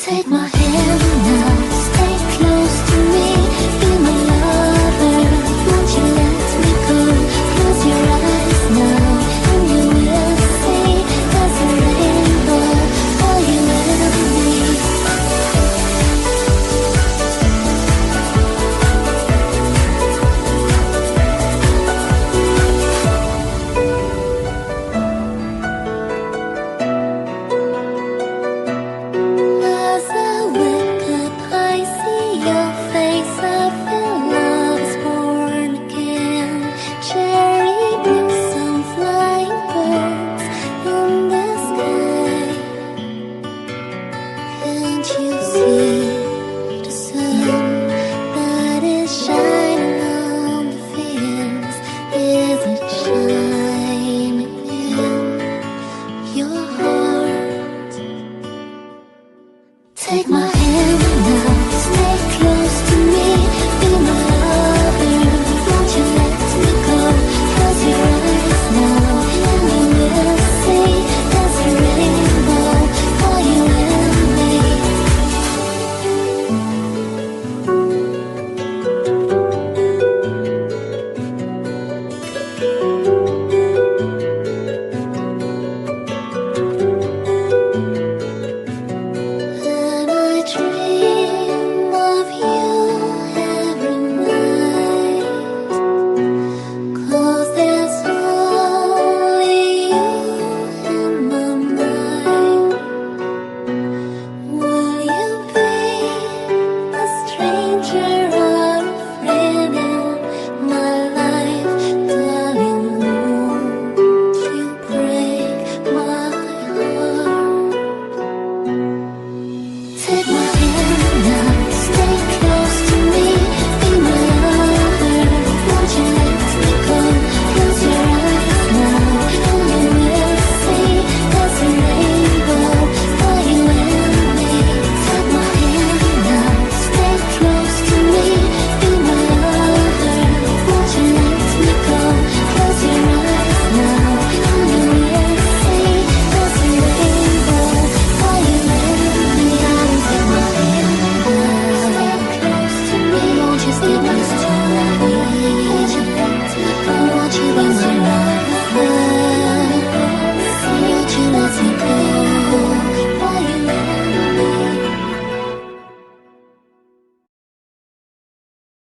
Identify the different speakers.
Speaker 1: Take my hand now, stay close to me, be my lover, won't you let me go? Close your eyes now, and you will see there's a rainbow for you and me. As I wake up, I see your face, I feel love is born again. Cherry blossom, flying birds in the sky. Can't you see the sun that is shining on the fields? Is it shining in your heart? Take my hand now.